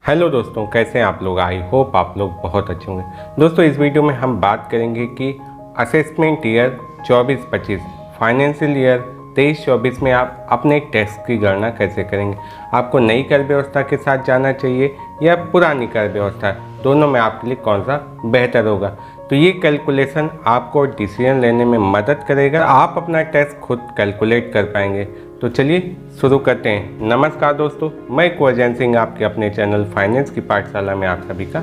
Hello दोस्तों, कैसे हैं आप लोग। आई होप आप लोग बहुत अच्छे होंगे। दोस्तों, इस वीडियो में हम बात करेंगे कि असेसमेंट ईयर 24-25 फाइनेंशियल ईयर 23-24 में आप अपने टैक्स की गणना कैसे करेंगे। आपको नई कर व्यवस्था के साथ जाना चाहिए या पुरानी कर व्यवस्था, दोनों में आपके लिए कौन सा बेहतर होगा। तो ये कैलकुलेशन आपको डिसीजन लेने में मदद करेगा। आप अपना टैक्स खुद कैलकुलेट कर पाएंगे। तो चलिए शुरू करते हैं। नमस्कार दोस्तों, मैं कुंवर सिंह आपके अपने चैनल फाइनेंस की पाठशाला में आप सभी का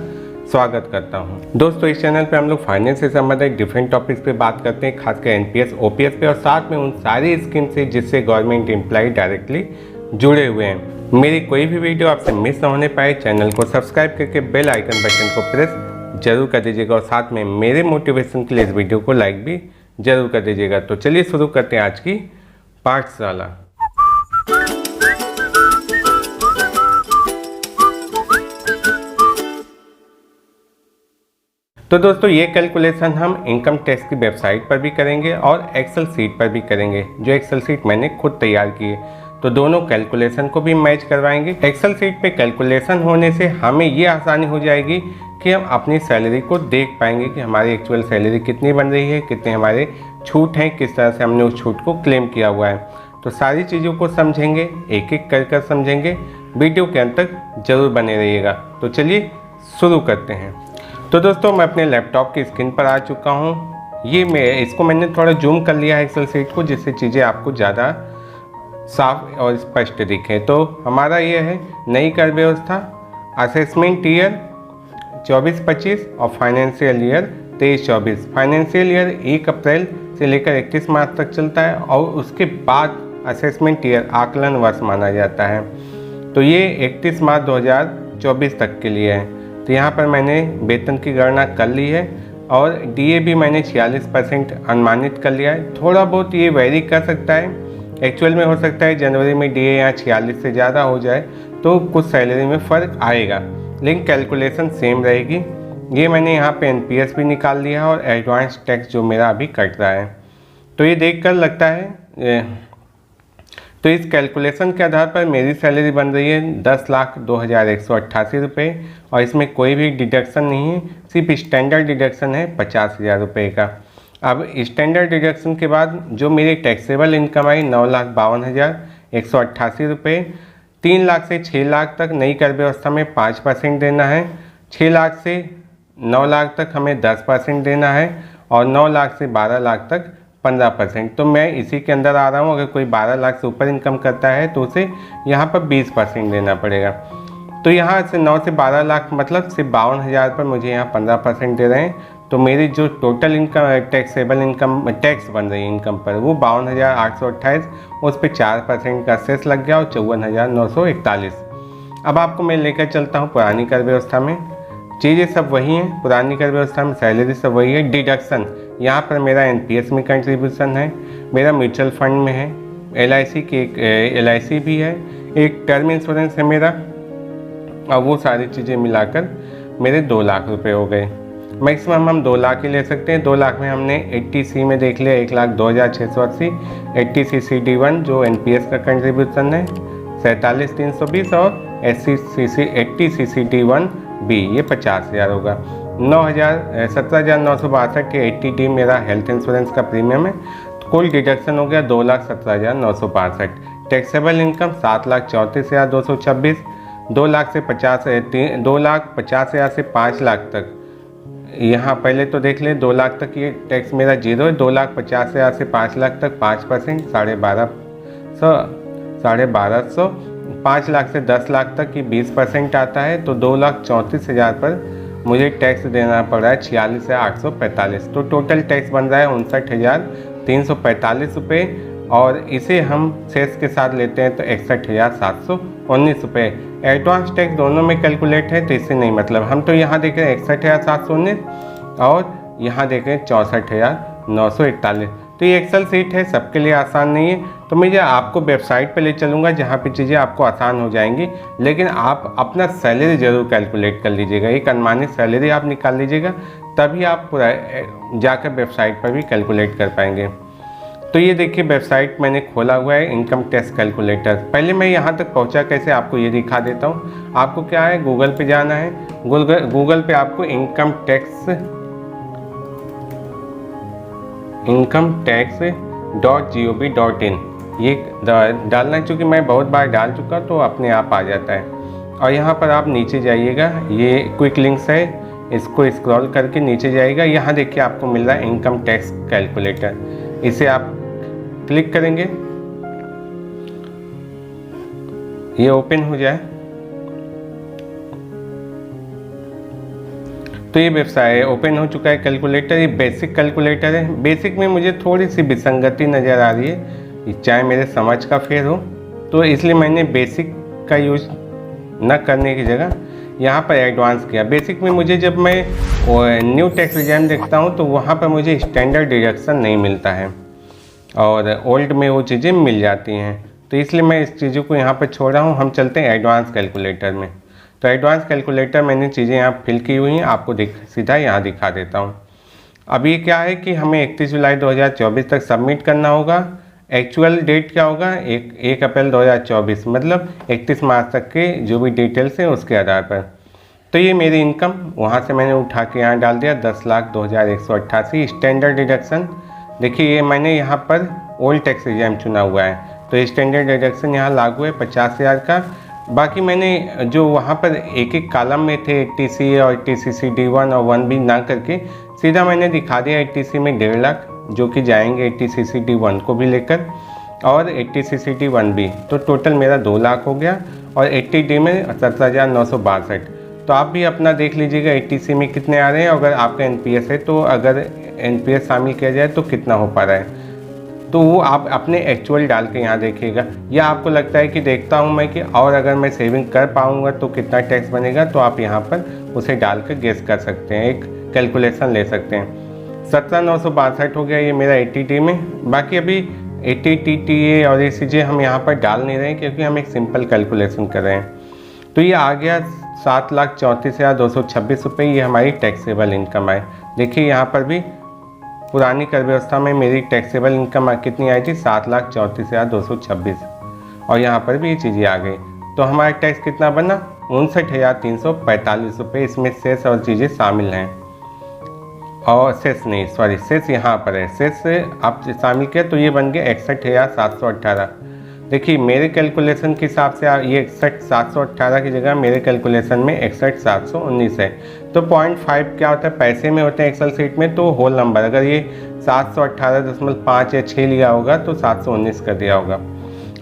स्वागत करता हूं। दोस्तों, इस चैनल पे हम लोग फाइनेंस से संबंधित डिफरेंट टॉपिक्स पे बात करते हैं, खासकर एनपीएस, ओपीएस पे, और साथ में उन सारी स्कीम से जिससे गवर्नमेंट एम्प्लॉय डायरेक्टली जुड़े हुए हैं। मेरी कोई भी वीडियो आपसे मिस न होने पाए, चैनल को सब्सक्राइब करके बेल आइकन बटन को प्रेस जरूर कर दीजिएगा और साथ में मेरे मोटिवेशन के लिए इस वीडियो को लाइक भी जरूर कर दीजिएगा। तो चलिए शुरू करते हैं आज की पाठशाला। तो दोस्तों, ये कैलकुलेशन हम इनकम टैक्स की वेबसाइट पर भी करेंगे और एक्सेल सीट पर भी करेंगे, जो एक्सेल सीट मैंने खुद तैयार की है। तो दोनों कैलकुलेशन को भी मैच करवाएंगे। एक्सेल सीट पे कैलकुलेशन होने से हमें ये आसानी हो जाएगी कि हम अपनी सैलरी को देख पाएंगे कि हमारी एक्चुअल सैलरी कितनी बन रही है, कितने हमारे छूट हैं, किस तरह से हमने उस छूट को क्लेम किया हुआ है। तो सारी चीज़ों को समझेंगे, एक एक कर समझेंगे। वीडियो के अंत तक जरूर बने रहिएगा। तो चलिए शुरू करते हैं। तो दोस्तों, मैं अपने लैपटॉप की स्क्रीन पर आ चुका हूँ। इसको मैंने थोड़ा जूम कर लिया है एक्सेल सीट को, जिससे चीज़ें आपको ज़्यादा साफ और स्पष्ट दिखें। तो हमारा ये है नई कर व्यवस्था, असेसमेंट ईयर 24-25 और फाइनेंशियल ईयर 23-24। फाइनेंशियल ईयर 1 अप्रैल से लेकर 31 मार्च तक चलता है और उसके बाद असेसमेंट ईयर आकलन वर्ष माना जाता है। तो ये 31 मार्च 2024 तक के लिए है। तो यहाँ पर मैंने वेतन की गणना कर ली है और डीए भी मैंने 46% अनुमानित कर लिया है। थोड़ा बहुत ये वेरी कर सकता है, एक्चुअल में हो सकता है जनवरी में डीए यहाँ 46 से ज़्यादा हो जाए, तो कुछ सैलरी में फ़र्क आएगा, लेकिन कैलकुलेशन सेम रहेगी। ये मैंने यहाँ पे एनपीएस भी निकाल लिया और एडवांस टैक्स जो मेरा अभी कट रहा है। तो ये देखकर लगता है, तो इस कैलकुलेशन के आधार पर मेरी सैलरी बन रही है 10,02,188 रुपये और इसमें कोई भी डिडक्शन नहीं है, सिर्फ स्टैंडर्ड डिडक्शन है 50,000 रुपये का। अब स्टैंडर्ड डिडक्शन के बाद जो मेरी टैक्सेबल इनकम आई 9,52,188 रुपये। 3 लाख से 6 लाख तक नई कर व्यवस्था में 5% देना है, 6 लाख से 9 लाख तक हमें 10% देना है और 9 लाख से 12 लाख तक 15%। तो मैं इसी के अंदर आ रहा हूँ। अगर कोई 12 लाख से ऊपर इनकम करता है तो उसे यहाँ पर 20% देना पड़ेगा। तो यहाँ से 9 से 12 लाख मतलब सिर्फ 52,000 पर मुझे यहाँ 15% दे रहे हैं। तो मेरी जो total income taxable income tax बन रही है इनकम पर, वो 52,828, उस पर 4% का सेस लग गया और 54,941। अब आपको मैं लेकर चलता हूँ पुरानी कर व्यवस्था में। चीज़ें सब वही हैं, पुरानी कर व्यवस्था में सैलरी सब वही है। डिडक्शन यहाँ पर मेरा एनपीएस में कंट्रीब्यूशन है, मेरा म्यूचुअल फंड में है, एलआईसी की एक एलआईसी भी है, एक टर्म इंश्योरेंस है मेरा, और वो सारी चीज़ें मिलाकर मेरे 2 लाख रुपए हो गए। मैक्सिमम हम 2 लाख ही ले सकते हैं। 2 लाख में हमने 80C में देख लिया 1,02,680, 80CC D1 जो एनपीएस का कंट्रीब्यूशन है 47,320 और 80CC D1 B ये 50,000 होगा। 17,962 के 80D मेरा हेल्थ इंश्योरेंस का प्रीमियम है। तो कुल डिडक्शन हो गया 2,17,962। Taxable income 7,34,226। 2,50,000 से 5 लाख तक, यहाँ पहले तो देख ले 2 लाख तक ये टैक्स मेरा जीरो है। 2,50,000 से 5 लाख तक 5%, 12,500। 5 लाख से 10 लाख तक ये 20% आता है। तो 2,34,000 पर मुझे टैक्स देना पड़ रहा है 46,845। तो टोटल टैक्स बन रहा है 59,345 रुपये और इसे हम सेस के साथ लेते हैं तो 61,719 रुपये। एडवांस टैक्स दोनों में कैलकुलेट है तो इससे नहीं मतलब। हम तो यहाँ देख रहे हैं 61,719 और यहाँ देख रहे हैं 64,941। तो ये एक्सेल सीट है, सबके लिए आसान नहीं है। तो मैं आपको वेबसाइट पे ले चलूँगा जहाँ पे चीज़ें आपको आसान हो जाएंगी, लेकिन आप अपना सैलरी ज़रूर कैलकुलेट कर लीजिएगा। एक अनुमानित सैलरी आप निकाल लीजिएगा, तभी आप पूरा जाकर वेबसाइट पर भी कैलकुलेट कर पाएंगे। तो ये देखिए वेबसाइट मैंने खोला हुआ है इनकम टैक्स कैलकुलेटर। पहले मैं यहाँ तक पहुँचा कैसे आपको ये दिखा देता हूँ। आपको क्या है, गूगल पे जाना है। गूगल पे आपको इनकम टैक्स .gov.in ये डालना है, चूँकि मैं बहुत बार डाल चुका तो अपने आप आ जाता है। और यहाँ पर आप नीचे जाइएगा, ये क्विक लिंक्स है, इसको स्क्रॉल करके नीचे जाइएगा। यहाँ देखिए आपको मिल रहा है इनकम टैक्स कैलकुलेटर, इसे आप क्लिक करेंगे, ये ओपन हो जाए तो ये वेबसाइट ओपन हो चुका है कैलकुलेटर। ये बेसिक कैलकुलेटर है। बेसिक में मुझे थोड़ी सी विसंगति नज़र आ रही है, चाहे मेरे समझ का फेर हो, तो इसलिए मैंने बेसिक का यूज न करने की जगह यहाँ पर एडवांस किया। बेसिक में मुझे जब मैं न्यू टैक्स रिटर्न देखता हूँ तो वहाँ पर मुझे स्टैंडर्ड डिडक्शन नहीं मिलता है और ओल्ड में वो चीज़ें मिल जाती हैं, तो इसलिए मैं इस चीज़ों को यहाँ पर छोड़ रहा हूँ। हम चलते हैं एडवांस कैलकुलेटर में। तो एडवांस कैलकुलेटर मैंने चीज़ें यहाँ फिल की हुई हैं, आपको सीधा यहाँ दिखा देता हूँ। अब ये क्या है कि हमें 31 जुलाई 2024 तक सबमिट करना होगा। एक्चुअल डेट क्या होगा, 1 अप्रैल 2024, मतलब 31 मार्च तक के जो भी डिटेल्स हैं उसके आधार पर। तो ये मेरी इनकम वहाँ से मैंने उठा के यहाँ डाल दिया, 10,02,188 स्टैंडर्ड डिडक्शन। देखिए ये मैंने यहाँ पर ओल्ड टैक्स रिटर्न चुना हुआ है, तो स्टैंडर्ड डिडक्शन यहाँ लागू है 50,000 का। बाकी मैंने जो वहाँ पर एक एक कॉलम में थे 80C और 80CC D1 और 1B ना करके सीधा मैंने दिखा दिया 80C में 1.5 लाख जो कि जाएंगे 80CC D1 को भी लेकर और 80CC D1B, तो टोटल मेरा 2 लाख हो गया। और 80D में 17,962। तो आप भी अपना देख लीजिएगा 80C में कितने आ रहे हैं। अगर आपका NPS है तो अगर NPS शामिल किया जाए तो कितना हो पा रहा है, तो वो आप अपने एक्चुअल डाल के यहाँ देखिएगा। या आपको लगता है कि देखता हूँ मैं कि और अगर मैं सेविंग कर पाऊँगा तो कितना टैक्स बनेगा, तो आप यहाँ पर उसे डाल कर गेस कर सकते हैं, एक कैलकुलेशन ले सकते हैं। 17,962 हो गया ये मेरा 80D में। बाकी अभी 80TTA और ये चीज़ें हम यहाँ पर डाल नहीं रहे हैं क्योंकि हम एक सिंपल कैलकुलेशन कर रहे हैं। तो ये आ गया 7,34,226 रुपये, ये हमारी टैक्सेबल इनकम है। देखिए यहाँ पर भी पुरानी कर व्यवस्था में मेरी टैक्सेबल इनकम कितनी आई थी, 7,34,226, और यहाँ पर भी ये चीज़ें आ गई। तो हमारा टैक्स कितना बना, 59,345 रुपये। इसमें सेस और चीज़ें शामिल हैं, और सेस नहीं, सॉरी, सेस यहाँ पर है। सेस आप शामिल किया तो ये बन गया 61,718। देखिए मेरे कैलकुलेशन के हिसाब से ये 61,718 की जगह मेरे कैलकुलेशन में 61,719 है। तो 0.5 क्या होता है, पैसे में होते हैं एक्सेल सीट में, तो होल नंबर अगर ये 718.5 या 6 लिया होगा तो 719 कर दिया होगा।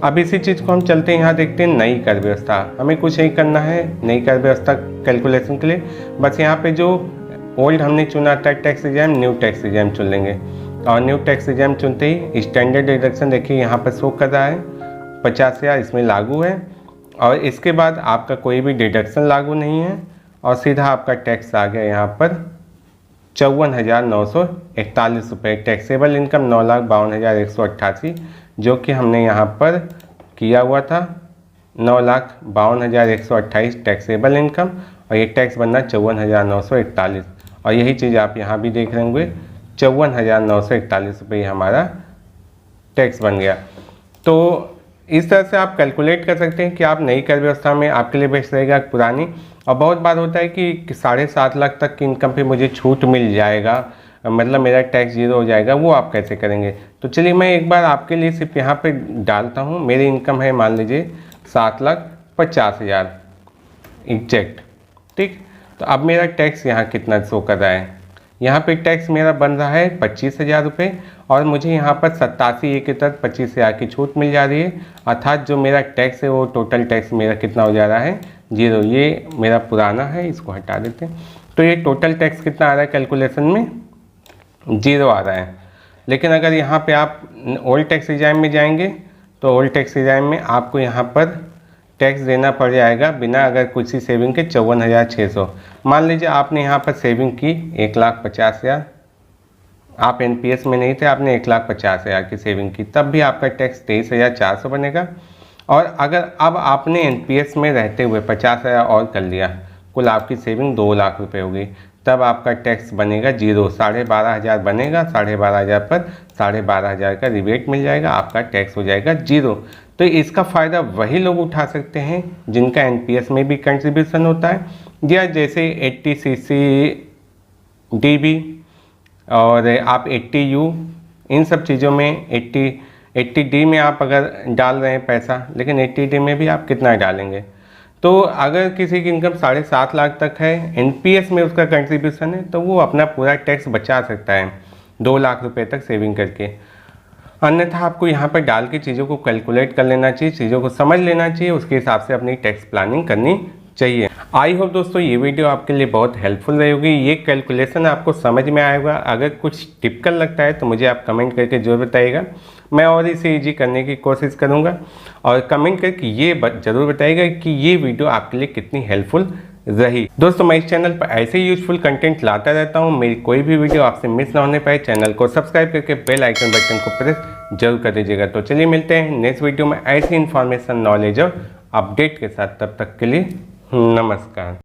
अब इसी चीज़ को हम चलते हैं यहाँ देखते हैं नई कर व्यवस्था। हमें कुछ नहीं करना है नई कर व्यवस्था कैलकुलेशन के लिए, बस यहाँ पे जो ओल्ड हमने चुना था tax return, new tax return चुन लेंगे। और न्यू टैक्स रिटर्न चुनते ही स्टैंडर्ड डिडक्शन देखिए यहाँ पर शो कर रहा है 50,000 इसमें लागू है, और इसके बाद आपका कोई भी डिडक्शन लागू नहीं है, और सीधा आपका टैक्स आ गया यहाँ पर 54,941 रुपये। टैक्सेबल इनकम 9,52,188, जो कि हमने यहाँ पर किया हुआ था 9,52,128 टैक्सेबल इनकम, और ये टैक्स बनना 54,941। और यही चीज़ आप यहाँ भी देख रहे होंगे, 54,941 रुपये हमारा टैक्स बन गया। तो इस तरह से आप कैलकुलेट कर सकते हैं कि आप नई कर व्यवस्था में आपके लिए बेस्ट रहेगा पुरानी। और बहुत बार होता है कि 7.5 लाख तक की इनकम पे मुझे छूट मिल जाएगा, मतलब मेरा टैक्स 0 हो जाएगा, वो आप कैसे करेंगे। तो चलिए मैं एक बार आपके लिए सिर्फ यहाँ पे डालता हूँ। मेरी इनकम है मान लीजिए 7,50,000 एग्जैक्ट, ठीक। तो अब मेरा टैक्स यहाँ कितना शो कर रहा है, यहाँ पे टैक्स मेरा बन रहा है 25,000 रुपये, और मुझे यहाँ पर 87 के तहत 25,000 की छूट मिल जा रही है। अर्थात जो मेरा टैक्स है वो टोटल टैक्स मेरा कितना हो जा रहा है, 0। ये मेरा पुराना है, इसको हटा देते हैं। तो ये टोटल टैक्स कितना आ रहा है कैलकुलेशन में, 0 आ रहा है। लेकिन अगर यहाँ पे आप ओल्ड टैक्स रिजाइम में जाएंगे तो ओल्ड टैक्स रिजाइम में आपको यहाँ पर टैक्स देना पड़ जाएगा बिना अगर कुछ ही सेविंग के 54,600। मान लीजिए आपने यहाँ पर सेविंग की 1,50,000, आप NPS में नहीं थे, आपने 1,50,000 की सेविंग की, तब भी आपका टैक्स 23,400 बनेगा। और अगर अब आपने NPS में रहते हुए 50,000 और कर लिया, कुल आपकी सेविंग 2 लाख रुपए होगी, तब आपका टैक्स बनेगा 0। 12,500 बनेगा, 12,500 पर 12,500 का रिबेट मिल जाएगा, आपका टैक्स हो जाएगा 0। तो इसका फ़ायदा वही लोग उठा सकते हैं जिनका एनपीएस में भी कंट्रीब्यूशन होता है, या जैसे 80cc DB और आप 80U, इन सब चीज़ों में 80D में आप अगर डाल रहे हैं पैसा, लेकिन 80D में भी आप कितना डालेंगे। तो अगर किसी की इनकम 7.5 लाख तक है, एनपीएस में उसका कंट्रीब्यूशन है, तो वो अपना पूरा टैक्स बचा सकता है 2 लाख रुपए तक सेविंग करके। अन्यथा आपको यहाँ पर डाल के चीज़ों को कैलकुलेट कर लेना चाहिए, चीज़ों को समझ लेना चाहिए, उसके हिसाब से अपनी टैक्स प्लानिंग करनी चाहिए। आई होप दोस्तों ये वीडियो आपके लिए बहुत हेल्पफुल रहेगी, ये कैलकुलेशन आपको समझ में आएगा। अगर कुछ टिपिकल लगता है तो मुझे आप कमेंट करके जरूर बताइएगा, मैं और इसे ईजी करने की कोशिश करूँगा। और कमेंट करके ये ज़रूर बताइएगा कि ये वीडियो आपके लिए कितनी हेल्पफुल रही। दोस्तों मैं इस चैनल पर ऐसे ही यूजफुल कंटेंट लाता रहता हूँ, मेरी कोई भी वीडियो आपसे मिस ना होने पाए चैनल को सब्सक्राइब करके बेल आइकन बटन को प्रेस जरूर कर दीजिएगा। तो चलिए मिलते हैं नेक्स्ट वीडियो में ऐसी इन्फॉर्मेशन, नॉलेज और अपडेट के साथ। तब तक के लिए नमस्कार।